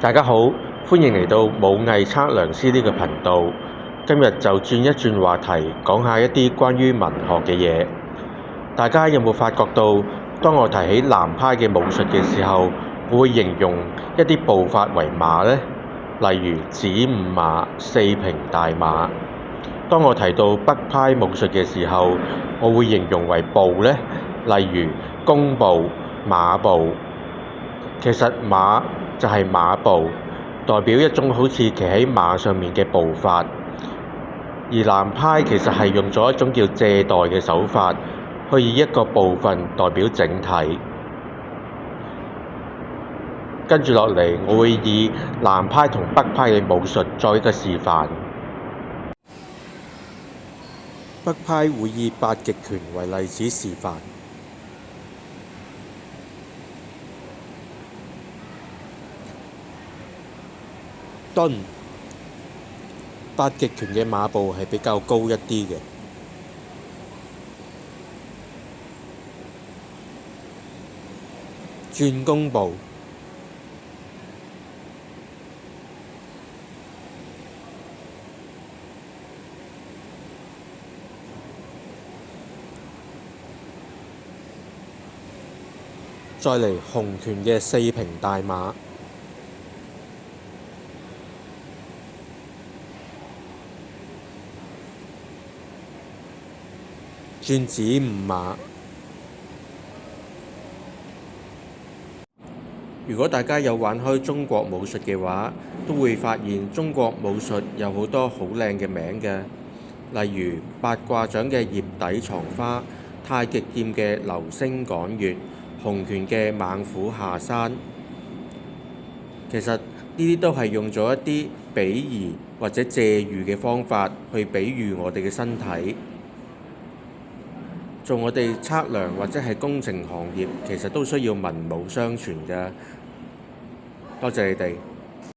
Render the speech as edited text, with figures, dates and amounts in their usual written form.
大家好，歡迎嚟到武藝測量師呢個頻道。今日就轉一轉話題，講下一啲關於文學嘅嘢。大家有冇發覺到，當我提起南派嘅武術嘅時候，我會形容一啲步法為馬呢？例如子午馬、四平大馬。當我提到北派武術嘅時候，我會形容為步呢？例如弓步、馬步。其實馬就係馬步，代表一種好似騎喺馬上面嘅步法。而南派其實係用咗一種叫借代嘅手法，去以一個部分代表整體。跟住落嚟，我會以南派同北派嘅武術作一個示範。北派會以八極拳為例子示範。蹲，八極拳嘅馬步係比較高一啲嘅。轉弓步，再嚟洪拳嘅四平大馬。轉子午馬。如果大家有玩開中國武術嘅話，都會發現中國武術有好多好靚嘅名嘅，例如八卦掌嘅葉底藏花、太極劍嘅流星趕月、洪拳嘅猛虎下山。其實呢啲都係用咗一啲比擬或者借喻嘅方法去比喻我哋嘅身體。做我哋測量或者係工程行業，其實都需要文武雙全㗎。多謝你哋。